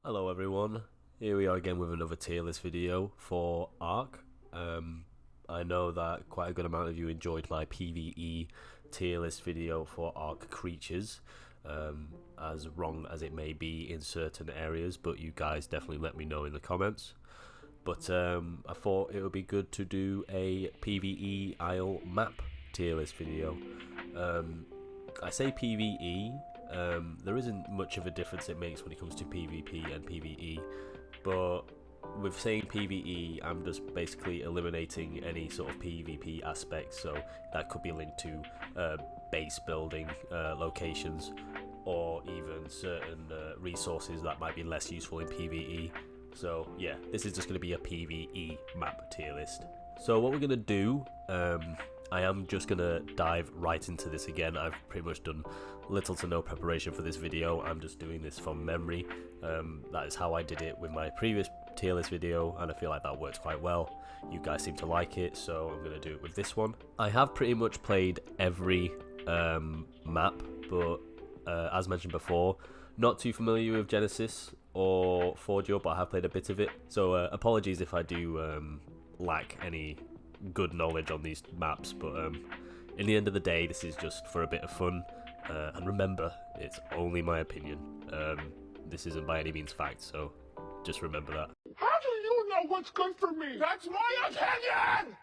Hello everyone, here we are again with another tier list video for ARK. I know that quite a good amount of you enjoyed my PVE tier list video for ARK creatures, as wrong as it may be in certain areas, but you guys definitely let me know in the comments. But I thought it would be good to do a PVE Isle map tier list video. I say PVE, there isn't much of a difference it makes when it comes to PvP and PvE, but with saying PvE, I'm just basically eliminating any sort of PvP aspects, so that could be linked to base building locations, or even certain resources that might be less useful in PvE. So yeah, this is just going to be a PvE map tier list. So what we're going to do, I am just going to dive right into this again. I've pretty much done little to no preparation for this video. I'm just doing this from memory. That is how I did it with my previous tier list video, and I feel like that works quite well. You guys seem to like it, so I'm going to do it with this one. I have pretty much played every map, but as mentioned before, not too familiar with Genesis or Fordjur, but I have played a bit of it. So apologies if I do lack any good knowledge on these maps, but in the end of the day, this is just for a bit of fun. And remember, it's only my opinion. This isn't by any means fact, so just remember that. How do you know what's good for me? That's my opinion!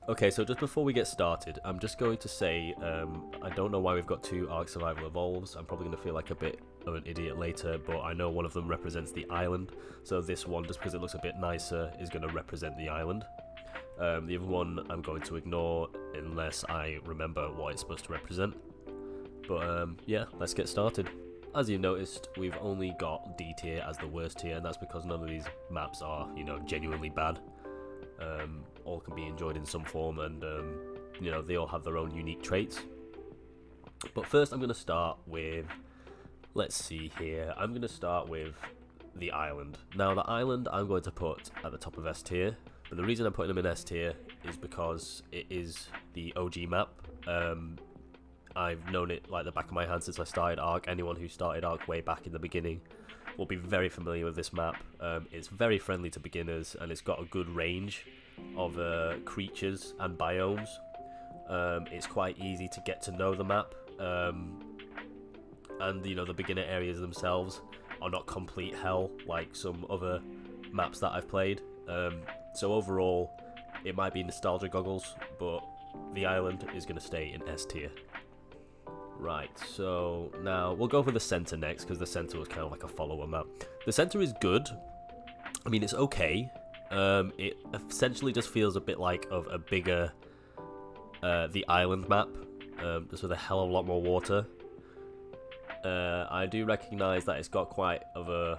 Okay, so just before we get started, I'm just going to say, I don't know why we've got two ARK Survival Evolves. I'm probably going to feel like a bit of an idiot later, but I know one of them represents the island, so this one, just because it looks a bit nicer, is going to represent the island. The other one I'm going to ignore unless I remember what it's supposed to represent. But yeah, let's get started. As you've noticed, we've only got D tier as the worst tier, and that's because none of these maps are, you know, genuinely bad. All can be enjoyed in some form, and you know, they all have their own unique traits. But first I'm going to start with, let's see here, I'm going to start with the island. Now the island I'm going to put at the top of S tier, but the reason I'm putting them in S tier is because it is the OG map. I've known it like the back of my hand since I started ARK. Anyone who started ARK way back in the beginning will be very familiar with this map. It's very friendly to beginners, and it's got a good range of creatures and biomes. It's quite easy to get to know the map, and you know, the beginner areas themselves are not complete hell like some other maps that I've played. So overall, it might be nostalgia goggles, but the island is going to stay in S tier. Right, so now we'll go for the center next, because the center was kind of like a follower map. The center is good. I mean, it's okay. It essentially just feels a bit like of a bigger the island map, just with a hell of a lot more water. I do recognize that it's got quite a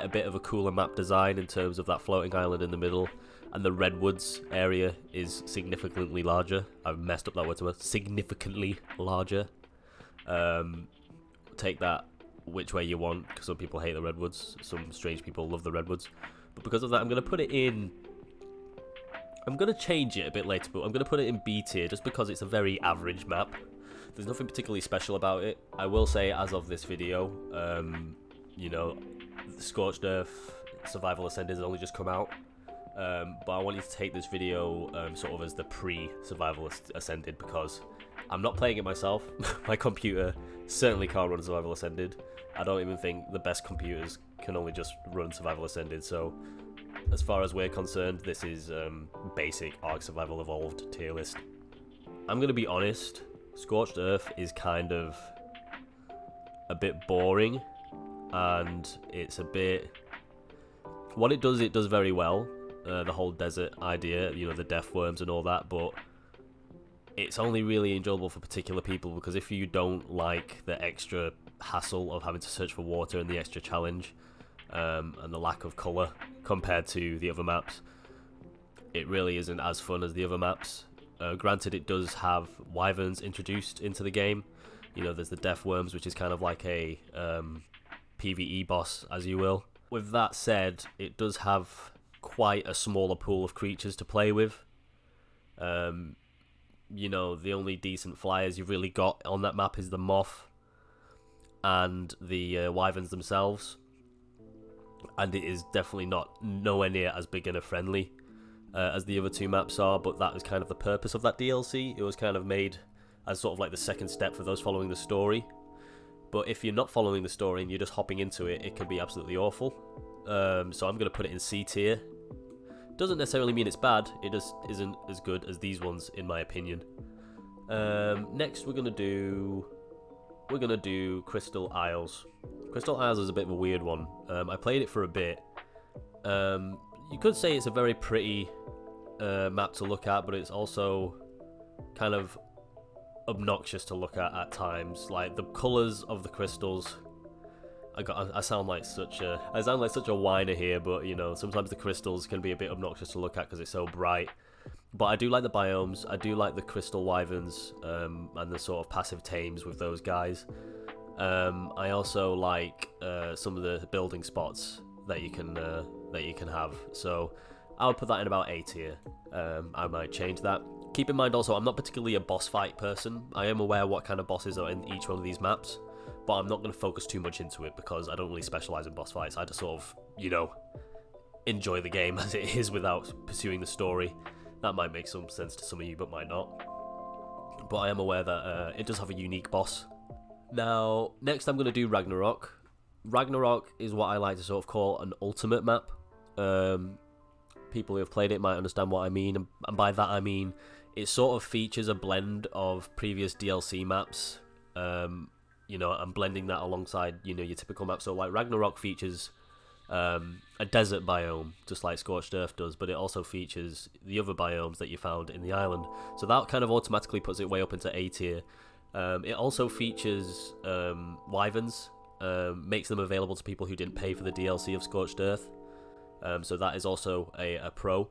bit of a cooler map design in terms of that floating island in the middle, and the redwoods area is significantly larger. I've messed up that word, significantly larger. Take that which way you want, because some people hate the redwoods, some strange people love the redwoods. But because of that, I'm going to put it in, I'm going to change it a bit later, but I'm going to put it in B tier just because it's a very average map. There's nothing particularly special about it. I will say, as of this video, you know, Scorched Earth Survival Ascended has only just come out, but I want you to take this video sort of as the pre-Survival Ascended, because I'm not playing it myself. My computer certainly can't run Survival Ascended. I don't even think the best computers can only just run Survival Ascended, so as far as we're concerned, this is basic ARK Survival Evolved tier list. I'm going to be honest, Scorched Earth is kind of a bit boring, and it's a bit, what it does very well, the whole desert idea, you know, the death worms and all that, but it's only really enjoyable for particular people, because if you don't like the extra hassle of having to search for water and the extra challenge, and the lack of colour compared to the other maps, it really isn't as fun as the other maps. Granted, it does have wyverns introduced into the game. You know, there's the death worms, which is kind of like a PVE boss, as you will. With that said, it does have quite a smaller pool of creatures to play with. You know, the only decent flyers you've really got on that map is the moth, and the wyverns themselves, and it is definitely nowhere near as beginner friendly as the other two maps are, but that was kind of the purpose of that DLC. It was kind of made as sort of like the second step for those following the story. But if you're not following the story and you're just hopping into it, it can be absolutely awful. So I'm going to put it in C tier. Doesn't necessarily mean it's bad, it just isn't as good as these ones in my opinion. Next we're going to do Crystal Isles. Crystal Isles is a bit of a weird one. I played it for a bit. You could say it's a very pretty map to look at, but it's also kind of obnoxious to look at times. Like the colours of the crystals. I sound like such a whiner here, but you know, sometimes the crystals can be a bit obnoxious to look at because it's so bright. But I do like the biomes. I do like the crystal wyverns and the sort of passive tames with those guys. I also like some of the building spots that you can have. So I would put that in about A tier. I might change that. Keep in mind also, I'm not particularly a boss fight person. I am aware what kind of bosses are in each one of these maps, but I'm not going to focus too much into it because I don't really specialize in boss fights. I just sort of, you know, enjoy the game as it is without pursuing the story. That might make some sense to some of you, but might not. But I am aware that it does have a unique boss. Now, next I'm going to do Ragnarok. Ragnarok is what I like to sort of call an ultimate map. People who have played it might understand what I mean, and by that I mean it sort of features a blend of previous DLC maps. You know, I'm blending that alongside, you know, your typical map. So like Ragnarok features a desert biome, just like Scorched Earth does, but it also features the other biomes that you found in the island. So that kind of automatically puts it way up into A tier. It also features wyverns, makes them available to people who didn't pay for the DLC of Scorched Earth. So that is also a pro.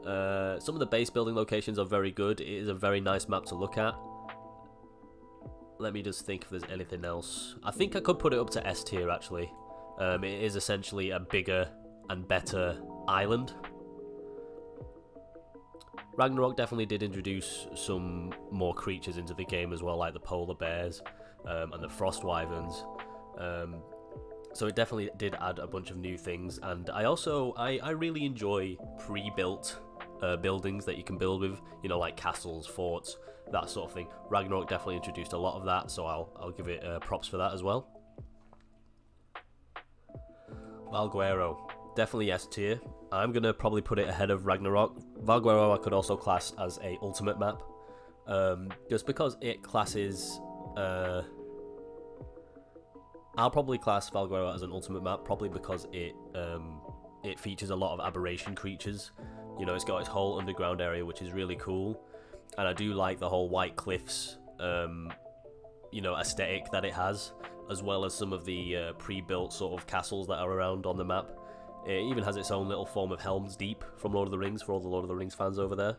Some of the base building locations are very good. It is a very nice map to look at. Let me just think if there's anything else. I think I could put it up to S tier actually. It is essentially a bigger and better island. Ragnarok definitely did introduce some more creatures into the game as well, like the polar bears and the frost wyverns. So it definitely did add a bunch of new things, and I really enjoy pre-built buildings that you can build with, you know, like castles, forts, that sort of thing. Ragnarok definitely introduced a lot of that, so I'll give it props for that as well. Valguero, definitely S tier. I'm gonna probably put it ahead of Ragnarok. Valguero I could also class as a ultimate map, just because it classes. I'll probably class Valguero as an ultimate map, probably because it features a lot of aberration creatures. You know, it's got its whole underground area, which is really cool, and I do like the whole white cliffs, you know, aesthetic that it has, as well as some of the pre-built sort of castles that are around on the map. It even has its own little form of Helm's Deep from Lord of the Rings for all the Lord of the Rings fans over there.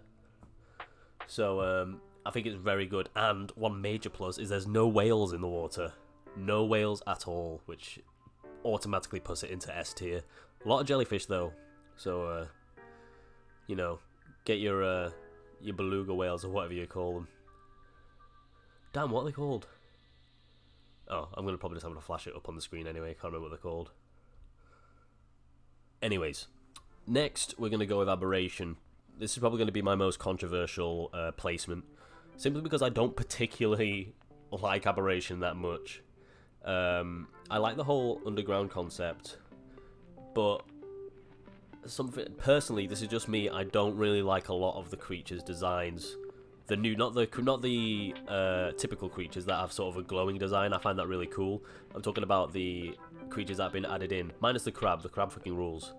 So I think it's very good, and one major plus is there's no whales in the water. No whales at all, which automatically puts it into S tier. A lot of jellyfish though, so you know, get your beluga whales or whatever you call them. Damn, what are they called? Oh, I'm gonna probably just have to flash it up on the screen anyway. I can't remember what they're called. Anyways, next we're gonna go with Abberation. This is probably going to be my most controversial placement, simply because I don't particularly like Abberation that much. I like the whole underground concept, but personally, this is just me. I don't really like a lot of the creatures' designs. The new, not the typical creatures that have sort of a glowing design. I find that really cool. I'm talking about the creatures that have been added in, minus the crab. The crab fucking rules.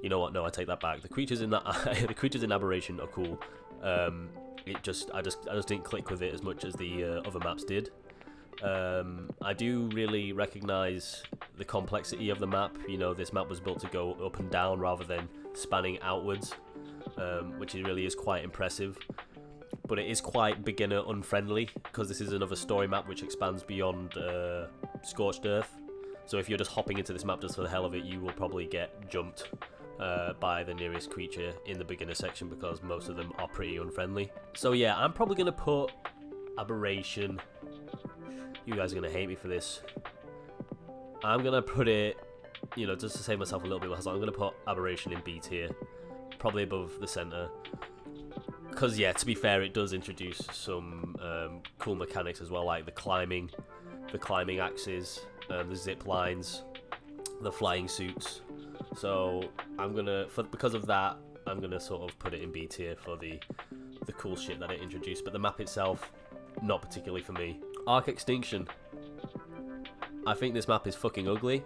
You know what? No, I take that back. The creatures in that, the creatures in Abberation are cool. I just didn't click with it as much as the other maps did. I do really recognise the complexity of the map. You know, this map was built to go up and down rather than spanning outwards, which really is quite impressive. But it is quite beginner unfriendly because this is another story map which expands beyond Scorched Earth. So if you're just hopping into this map just for the hell of it, you will probably get jumped by the nearest creature in the beginner section because most of them are pretty unfriendly. So yeah, I'm probably going to put Abberation You guys are going to hate me for this. I'm going to put it, you know, just to save myself a little bit of hassle, I'm going to put Aberration in B tier. Probably above the center. Because, yeah, to be fair, it does introduce some cool mechanics as well, like the climbing axes, the zip lines, the flying suits. So I'm gonna, because of that, I'm gonna sort of put it in B tier for the cool shit that it introduced. But the map itself, not particularly for me. ARK Extinction. I think this map is fucking ugly.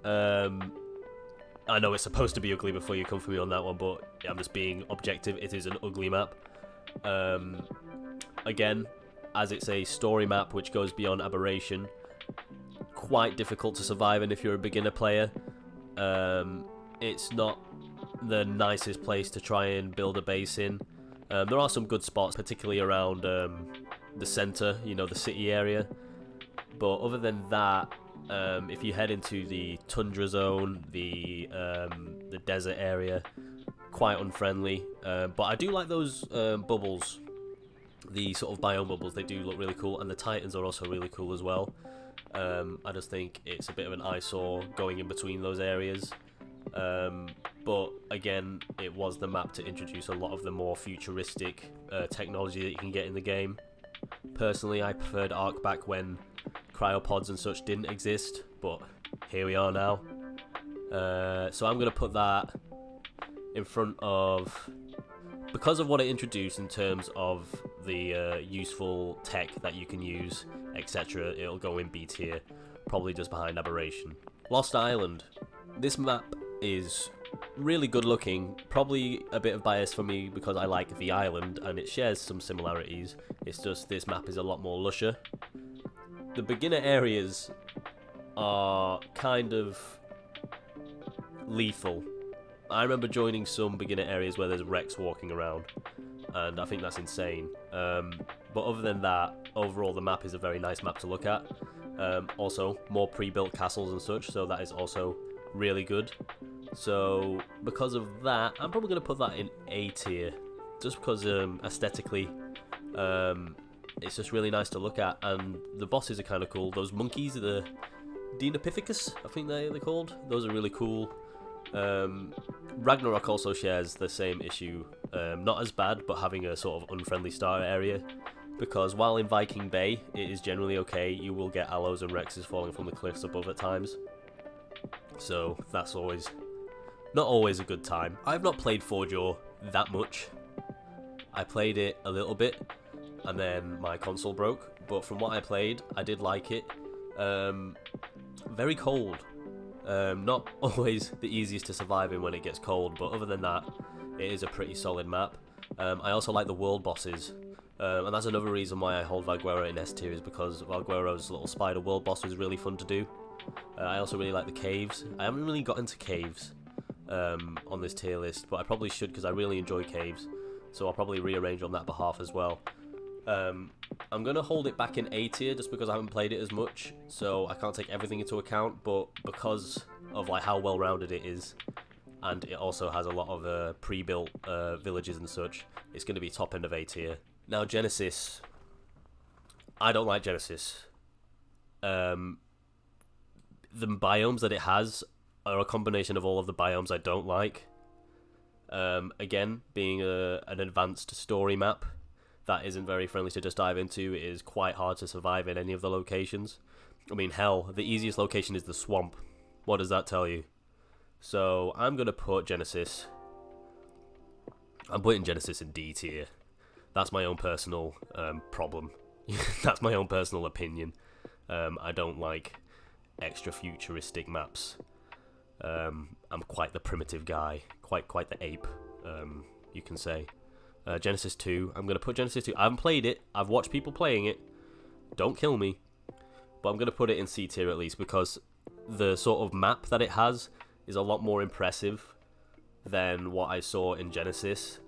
I know it's supposed to be ugly before you come for me on that one, but I'm just being objective. It is an ugly map. Again, as it's a story map which goes beyond Abberation, quite difficult to survive in if you're a beginner player. It's not the nicest place to try and build a base in. There are some good spots, particularly around the center, you know, the city area. But other than that, if you head into the tundra zone, the desert area, quite unfriendly. But I do like those bubbles, the sort of biome bubbles. They do look really cool, and the titans are also really cool as well. I just think it's a bit of an eyesore going in between those areas. But again, it was the map to introduce a lot of the more futuristic technology that you can get in the game. Personally, I preferred ARK back when cryopods and such didn't exist, but here we are now. So I'm going to put that in front of, because of what it introduced in terms of the useful tech that you can use, etc. It'll go in B tier, probably just behind Abberation. Lost Island. This map is really good looking, probably a bit of bias for me because I like the island and it shares some similarities. It's just this map is a lot more lusher. The beginner areas are kind of lethal. I remember joining some beginner areas where there's wrecks walking around, and I think that's insane. But other than that, overall the map is a very nice map to look at. Also, more pre-built castles and such, so that is also really good. So because of that, I'm probably going to put that in A tier, just because aesthetically, it's just really nice to look at, and the bosses are kind of cool. Those monkeys, the Dinopithecus, I think they're called. Those are really cool. Ragnarok also shares the same issue, not as bad, but having a sort of unfriendly starter area, because while in Viking Bay it is generally okay, you will get aloes and rexes falling from the cliffs above at times, so that's not always a good time. I've not played Fordjur that much. I played it a little bit and then my console broke, but from what I played, I did like it. Very cold. Not always the easiest to survive in when it gets cold, but other than that, it is a pretty solid map. I also like the world bosses, and that's another reason why I hold Valguero in S tier, is because Valguero's little spider world boss was really fun to do. I also really like the caves. I haven't really got into caves on this tier list, but I probably should because I really enjoy caves, so I'll probably rearrange on that behalf as well. I'm going to hold it back in A tier just because I haven't played it as much, so I can't take everything into account, but because of like how well-rounded it is, and it also has a lot of pre-built villages and such, it's going to be top end of A tier. Now Genesis, I don't like Genesis. The biomes that it has are a combination of all of the biomes I don't like. Again, being an advanced story map that isn't very friendly to just dive into, it is quite hard to survive in any of the locations. I mean, hell, the easiest location is the swamp. What does that tell you? So I'm going to put Genesis. I'm putting Genesis in D tier. That's my own personal problem. That's my own personal opinion. I don't like extra futuristic maps. I'm quite the primitive guy. Quite the ape, you can say. Genesis 2. I'm going to put Genesis 2. I haven't played it. I've watched people playing it. Don't kill me. But I'm going to put it in C tier at least because the sort of map that it has is a lot more impressive than what I saw in Genesis.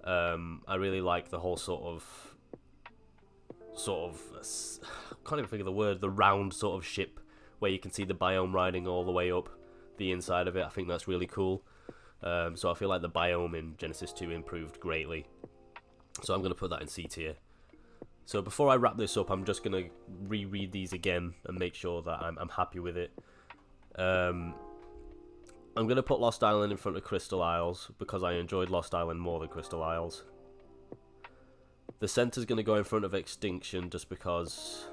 I really like the whole sort of I can't even think of the word, the round sort of ship where you can see the biome riding all the way up the inside of it. I think that's really cool. So I feel like the biome in Genesis 2 improved greatly. So I'm going to put that in C tier. So before I wrap this up, I'm just going to reread these again and make sure that I'm happy with it. I'm going to put Lost Island in front of Crystal Isles because I enjoyed Lost Island more than Crystal Isles. The centre's going to go in front of Extinction just because...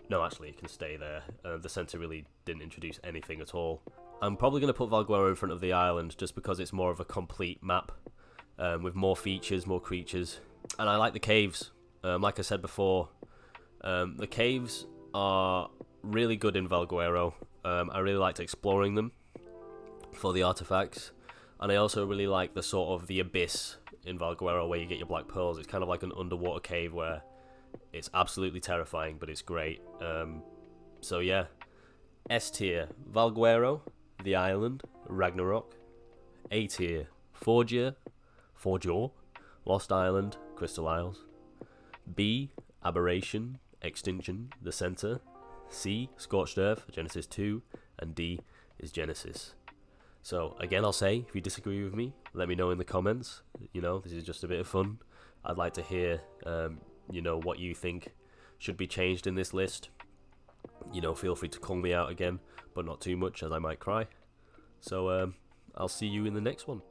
No, actually, it can stay there. The centre really didn't introduce anything at all. I'm probably going to put Valguero in front of the island just because it's more of a complete map with more features, more creatures. And I like the caves. Like I said before, the caves are really good in Valguero. I really liked exploring them for the artifacts. And I also really like the sort of the abyss in Valguero where you get your black pearls. It's kind of like an underwater cave where it's absolutely terrifying, but it's great. So yeah, S tier, Valguero, the island, Ragnarok. A tier, Fordjur, Lost Island, Crystal Isles. B, Abberation, Extinction, the center. C, Scorched Earth, Genesis 2, and D is Genesis. So again, I'll say, if you disagree with me, let me know in the comments. You know, this is just a bit of fun. I'd like to hear, you know, what you think should be changed in this list. You know, feel free to call me out again, but not too much, as I might cry. So I'll see you in the next one.